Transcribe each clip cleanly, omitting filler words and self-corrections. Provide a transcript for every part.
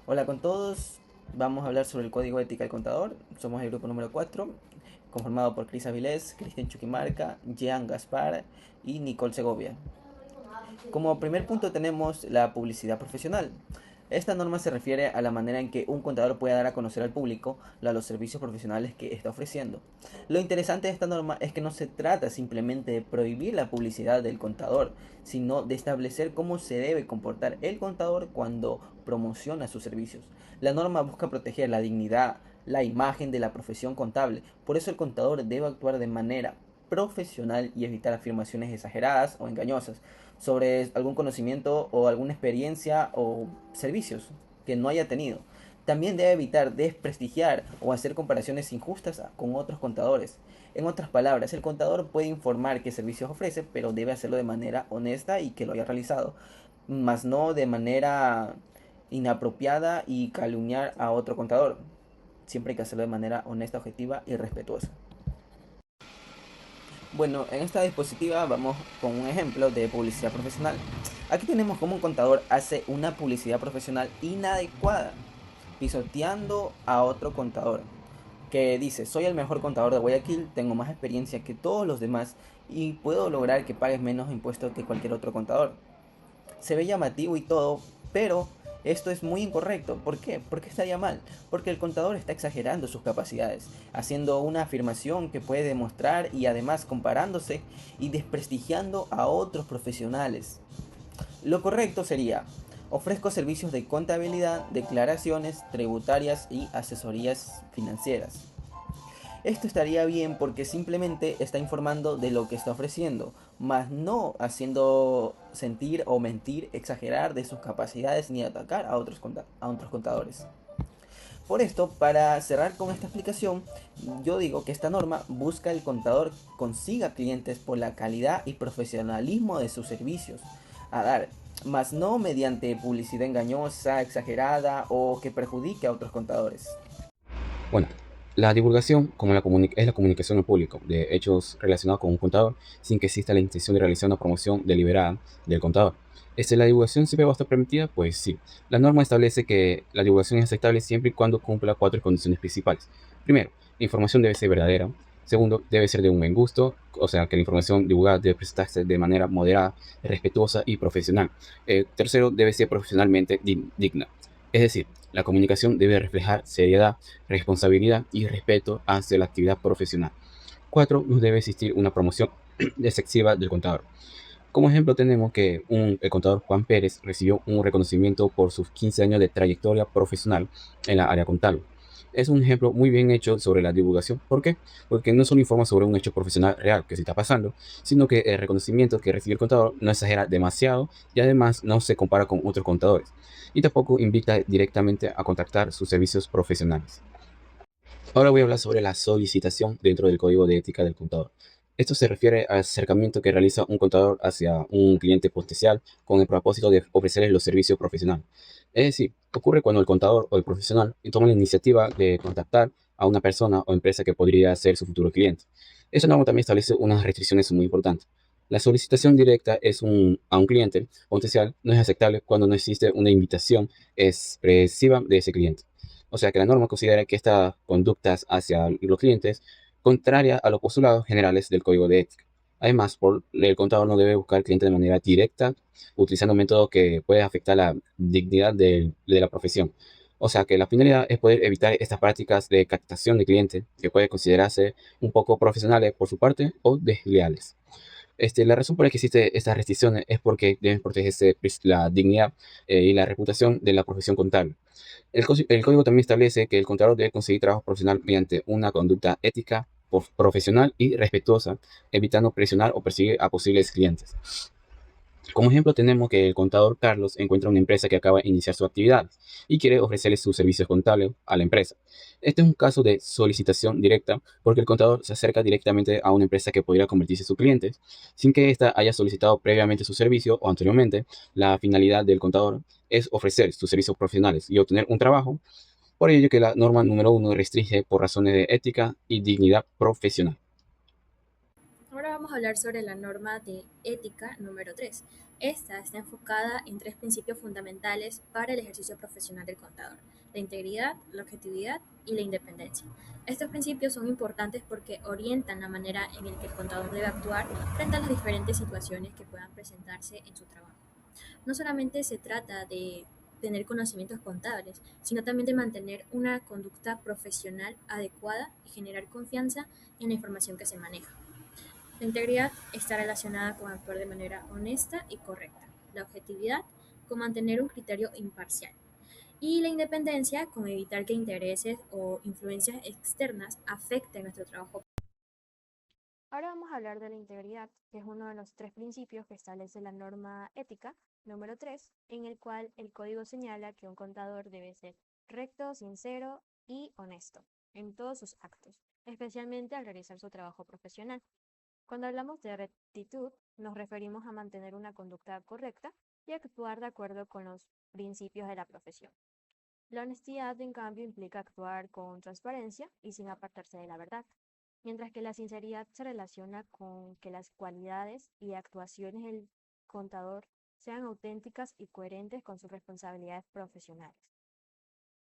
Hola con todos, vamos a hablar sobre el Código de Ética del Contador. Somos el grupo número 4, conformado por Cris Avilés, Cristian Chuquimarca, Jean Gaspar y Nicole Segovia. Como primer punto tenemos la publicidad profesional. Esta norma se refiere a la manera en que un contador puede dar a conocer al público los servicios profesionales que está ofreciendo. Lo interesante de esta norma es que no se trata simplemente de prohibir la publicidad del contador, sino de establecer cómo se debe comportar el contador cuando promociona sus servicios. La norma busca proteger la dignidad, la imagen de la profesión contable, por eso el contador debe actuar de manera profesional y evitar afirmaciones exageradas o engañosas sobre algún conocimiento o alguna experiencia o servicios que no haya tenido. También debe evitar desprestigiar o hacer comparaciones injustas con otros contadores. En otras palabras, el contador puede informar qué servicios ofrece, pero debe hacerlo de manera honesta y que lo haya realizado, más no de manera inapropiada y calumniar a otro contador. Siempre hay que hacerlo de manera honesta, objetiva y respetuosa. Bueno, en esta diapositiva vamos con un ejemplo de publicidad profesional. Aquí tenemos cómo un contador hace una publicidad profesional inadecuada, pisoteando a otro contador, que dice: soy el mejor contador de Guayaquil, tengo más experiencia que todos los demás y puedo lograr que pagues menos impuestos que cualquier otro contador. Se ve llamativo y todo, pero esto es muy incorrecto. ¿Por qué? ¿Por qué estaría mal? Porque el contador está exagerando sus capacidades, haciendo una afirmación que puede demostrar y además comparándose y desprestigiando a otros profesionales. Lo correcto sería: ofrezco servicios de contabilidad, declaraciones tributarias y asesorías financieras. Esto estaría bien porque simplemente está informando de lo que está ofreciendo, más no haciendo sentir o mentir, exagerar de sus capacidades ni atacar a otros contadores. Por esto, para cerrar con esta explicación, yo digo que esta norma busca el contador consiga clientes por la calidad y profesionalismo de sus servicios a dar, más no mediante publicidad engañosa, exagerada o que perjudique a otros contadores. Bueno, la divulgación es la comunicación al público de hechos relacionados con un contador sin que exista la intención de realizar una promoción deliberada del contador. ¿La divulgación siempre va a estar permitida? Pues sí. La norma establece que la divulgación es aceptable siempre y cuando cumpla cuatro condiciones principales. Primero, la información debe ser verdadera. Segundo, debe ser de un buen gusto, o sea que la información divulgada debe presentarse de manera moderada, respetuosa y profesional. Tercero, debe ser profesionalmente digna. Es decir, la comunicación debe reflejar seriedad, responsabilidad y respeto hacia la actividad profesional. 4. No debe existir una promoción excesiva del contador. Como ejemplo tenemos que el contador Juan Pérez recibió un reconocimiento por sus 15 años de trayectoria profesional en la área contable. Es un ejemplo muy bien hecho sobre la divulgación. ¿Por qué? Porque no solo informa sobre un hecho profesional real que se está pasando, sino que el reconocimiento que recibe el contador no exagera demasiado y además no se compara con otros contadores. Y tampoco invita directamente a contactar sus servicios profesionales. Ahora voy a hablar sobre la solicitación dentro del código de ética del contador. Esto se refiere al acercamiento que realiza un contador hacia un cliente potencial con el propósito de ofrecerles los servicios profesionales. Es decir, ocurre cuando el contador o el profesional toma la iniciativa de contactar a una persona o empresa que podría ser su futuro cliente. Esta norma también establece unas restricciones muy importantes. La solicitación directa a un cliente potencial no es aceptable cuando no existe una invitación expresiva de ese cliente. O sea que la norma considera que estas conductas hacia los clientes contraria a los postulados generales del código de ética. Además, el contador no debe buscar clientes de manera directa, utilizando métodos que pueden afectar la dignidad de la profesión. O sea que la finalidad es poder evitar estas prácticas de captación de clientes que pueden considerarse un poco profesionales por su parte o desleales. La razón por la que existen estas restricciones es porque deben protegerse la dignidad y la reputación de la profesión contable. El código también establece que el contador debe conseguir trabajo profesional mediante una conducta ética, profesional y respetuosa, evitando presionar o perseguir a posibles clientes. Como ejemplo, tenemos que el contador Carlos encuentra una empresa que acaba de iniciar su actividad y quiere ofrecerle sus servicios contables a la empresa. Este es un caso de solicitación directa porque el contador se acerca directamente a una empresa que podría convertirse en su cliente sin que ésta haya solicitado previamente su servicio o anteriormente. La finalidad del contador es ofrecer sus servicios profesionales y obtener un trabajo. Por ello que la norma número 1 restringe por razones de ética y dignidad profesional. Ahora vamos a hablar sobre la norma de ética número 3. Esta está enfocada en tres principios fundamentales para el ejercicio profesional del contador: la integridad, la objetividad y la independencia. Estos principios son importantes porque orientan la manera en la que el contador debe actuar frente a las diferentes situaciones que puedan presentarse en su trabajo. No solamente se trata de tener conocimientos contables, sino también de mantener una conducta profesional adecuada y generar confianza en la información que se maneja. La integridad está relacionada con actuar de manera honesta y correcta. La objetividad con mantener un criterio imparcial. Y la independencia con evitar que intereses o influencias externas afecten nuestro trabajo. Ahora vamos a hablar de la integridad, que es uno de los tres principios que establece la norma ética número 3, en el cual el código señala que un contador debe ser recto, sincero y honesto en todos sus actos, especialmente al realizar su trabajo profesional. Cuando hablamos de rectitud, nos referimos a mantener una conducta correcta y actuar de acuerdo con los principios de la profesión. La honestidad, en cambio, implica actuar con transparencia y sin apartarse de la verdad, mientras que la sinceridad se relaciona con que las cualidades y actuaciones del contador sean auténticas y coherentes con sus responsabilidades profesionales.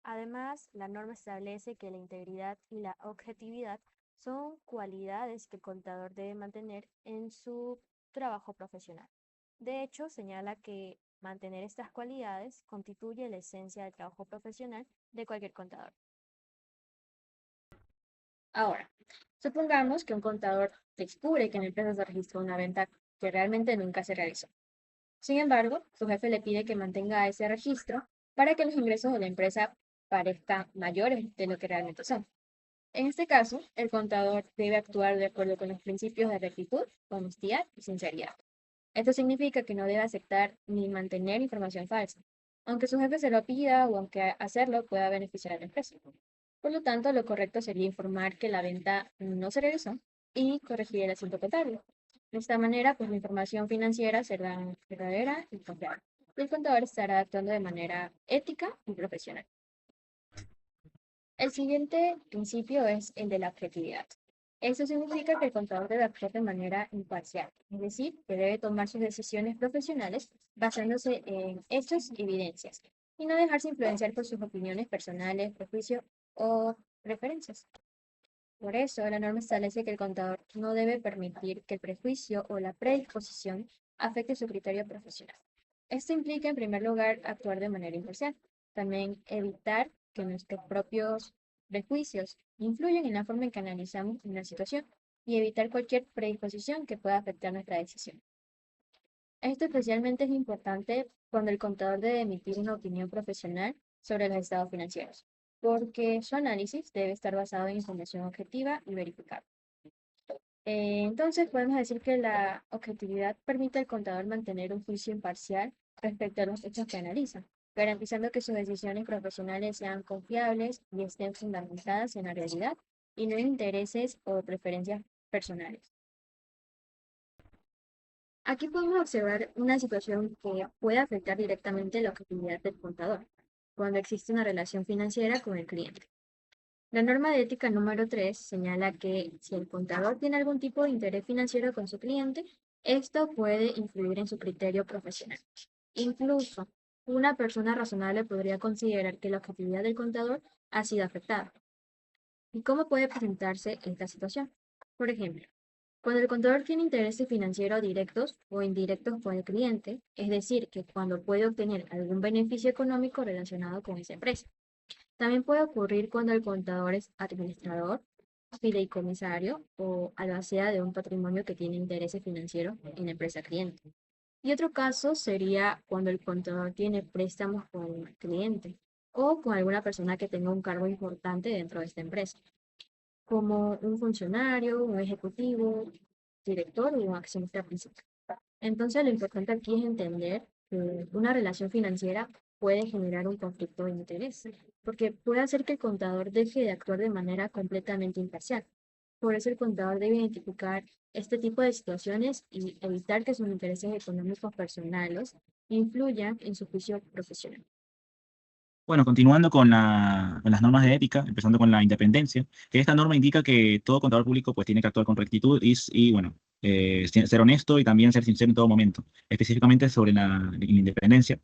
Además, la norma establece que la integridad y la objetividad son cualidades que el contador debe mantener en su trabajo profesional. De hecho, señala que mantener estas cualidades constituye la esencia del trabajo profesional de cualquier contador. Ahora, supongamos que un contador descubre que en la empresa se registró una venta que realmente nunca se realizó. Sin embargo, su jefe le pide que mantenga ese registro para que los ingresos de la empresa parezcan mayores de lo que realmente son. En este caso, el contador debe actuar de acuerdo con los principios de rectitud, honestidad y sinceridad. Esto significa que no debe aceptar ni mantener información falsa, aunque su jefe se lo pida o aunque hacerlo pueda beneficiar a la empresa. Por lo tanto, lo correcto sería informar que la venta no se realizó y corregir el asunto contable. De esta manera, pues la información financiera será verdadera y confiable. Y el contador estará actuando de manera ética y profesional. El siguiente principio es el de la objetividad. Eso significa que el contador debe actuar de manera imparcial, es decir, que debe tomar sus decisiones profesionales basándose en hechos y evidencias, y no dejarse influenciar por sus opiniones personales, prejuicios o preferencias. Por eso, la norma establece que el contador no debe permitir que el prejuicio o la predisposición afecte su criterio profesional. Esto implica, en primer lugar, actuar de manera imparcial. También evitar que nuestros propios prejuicios influyan en la forma en que analizamos una situación y evitar cualquier predisposición que pueda afectar nuestra decisión. Esto especialmente es importante cuando el contador debe emitir una opinión profesional sobre los estados financieros, porque su análisis debe estar basado en información objetiva y verificable. Entonces, podemos decir que la objetividad permite al contador mantener un juicio imparcial respecto a los hechos que analiza, garantizando que sus decisiones profesionales sean confiables y estén fundamentadas en la realidad y no en intereses o preferencias personales. Aquí podemos observar una situación que puede afectar directamente la objetividad del contador, cuando existe una relación financiera con el cliente. La norma de ética número 3 señala que si el contador tiene algún tipo de interés financiero con su cliente, esto puede influir en su criterio profesional. Incluso, una persona razonable podría considerar que la objetividad del contador ha sido afectada. ¿Y cómo puede presentarse esta situación? Por ejemplo, cuando el contador tiene intereses financieros directos o indirectos con el cliente, es decir, que cuando puede obtener algún beneficio económico relacionado con esa empresa. También puede ocurrir cuando el contador es administrador, fideicomisario o albacea de un patrimonio que tiene intereses financieros en la empresa cliente. Y otro caso sería cuando el contador tiene préstamos con el cliente o con alguna persona que tenga un cargo importante dentro de esta empresa, como un funcionario, un ejecutivo, director o un accionista principal. Entonces, lo importante aquí es entender que una relación financiera puede generar un conflicto de interés, porque puede hacer que el contador deje de actuar de manera completamente imparcial. Por eso el contador debe identificar este tipo de situaciones y evitar que sus intereses económicos personales influyan en su juicio profesional. Bueno, continuando con las normas de ética, empezando con la independencia, que esta norma indica que todo contador público pues tiene que actuar con rectitud y bueno, ser honesto y también ser sincero en todo momento, específicamente sobre la independencia,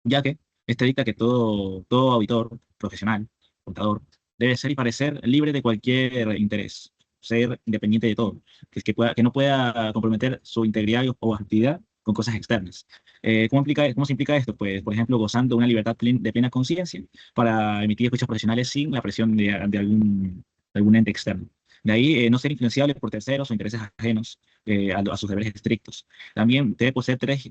ya que este dicta que todo auditor profesional, contador, debe ser y parecer libre de cualquier interés, ser independiente de todo, que no pueda comprometer su integridad o actividad con cosas externas. ¿Cómo se implica esto? Pues, por ejemplo, gozando de una libertad de plena conciencia para emitir juicios profesionales sin la presión de algún ente externo. De ahí, no ser influenciable por terceros o intereses ajenos a sus deberes estrictos. También debe poseer tres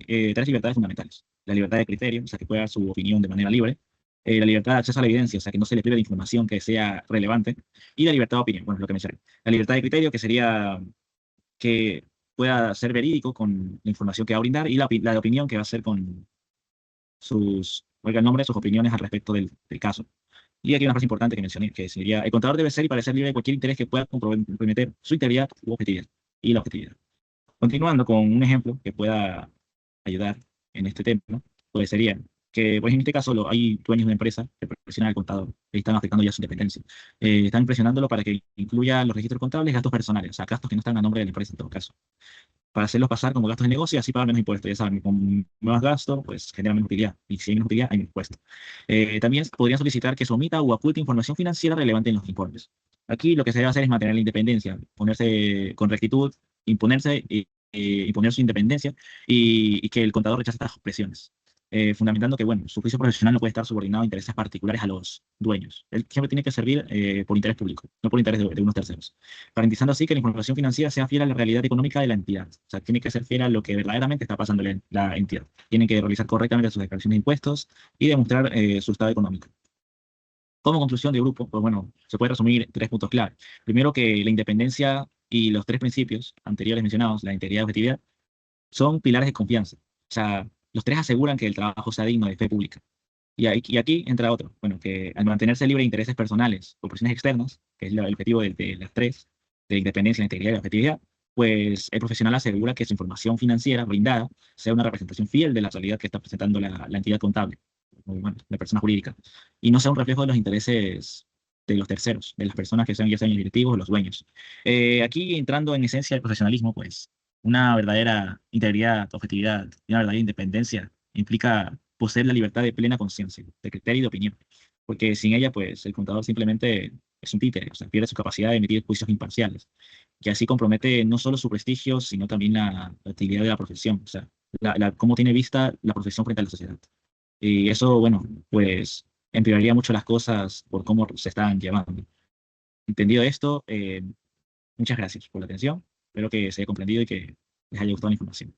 libertades fundamentales: la libertad de criterio, o sea, que pueda dar su opinión de manera libre; la libertad de acceso a la evidencia, o sea, que no se le prive de información que sea relevante; y la libertad de opinión, bueno, lo que mencioné. La libertad de criterio, que sería que pueda ser verídico con la información que va a brindar, y la de opinión, que va a ser con oiga, el nombre de sus opiniones al respecto del caso. Y aquí una frase importante que mencioné, que sería: el contador debe ser y parecer libre de cualquier interés que pueda comprometer su integridad u objetividad, y la objetividad. Continuando con un ejemplo que pueda ayudar en este tema, ¿no? Pues sería que, pues en este caso, hay dueños de empresa que presionan al contador y están afectando ya su independencia. Están presionándolo para que incluya los registros contables, gastos personales, o sea, gastos que no están a nombre de la empresa en todo caso, para hacerlos pasar como gastos de negocio y así pagar menos impuestos. Ya saben, con más gasto, pues genera menos utilidad. Y si hay menos utilidad, hay menos impuestos. También podrían solicitar que se omita o oculte información financiera relevante en los informes. Aquí lo que se debe hacer es mantener la independencia, ponerse con rectitud, imponerse, imponer su independencia, y que el contador rechace estas presiones. Fundamentando que, bueno, su juicio profesional no puede estar subordinado a intereses particulares a los dueños. Él siempre tiene que servir por interés público, no por interés de unos terceros, garantizando así que la información financiera sea fiel a la realidad económica de la entidad. O sea, tiene que ser fiel a lo que verdaderamente está pasando en la entidad. Tiene que realizar correctamente sus declaraciones de impuestos y demostrar su estado económico. Como conclusión de grupo, pues bueno, se puede resumir tres puntos clave. Primero, que la independencia y los tres principios anteriores mencionados, la integridad y objetividad, son pilares de confianza. O sea, los tres aseguran que el trabajo sea digno de fe pública. Y aquí entra otro, bueno, que al mantenerse libre de intereses personales o presiones externas, que es el objetivo de las tres, de independencia, la integridad y la objetividad, pues el profesional asegura que su información financiera brindada sea una representación fiel de la realidad que está presentando la entidad contable, o, bueno, la persona jurídica, y no sea un reflejo de los intereses de los terceros, de las personas que sean, ya sean los directivos o los dueños. Aquí, entrando en esencia del profesionalismo, pues una verdadera integridad, objetividad y una verdadera independencia implica poseer la libertad de plena conciencia, de criterio y de opinión, porque sin ella, pues el contador simplemente es un títere, o sea, pierde su capacidad de emitir juicios imparciales, que así compromete no solo su prestigio, sino también la utilidad de la profesión, o sea, cómo tiene vista la profesión frente a la sociedad. Y eso, bueno, pues empeoraría mucho las cosas por cómo se están llevando. Entendido esto, muchas gracias por la atención. Espero que se haya comprendido y que les haya gustado la información.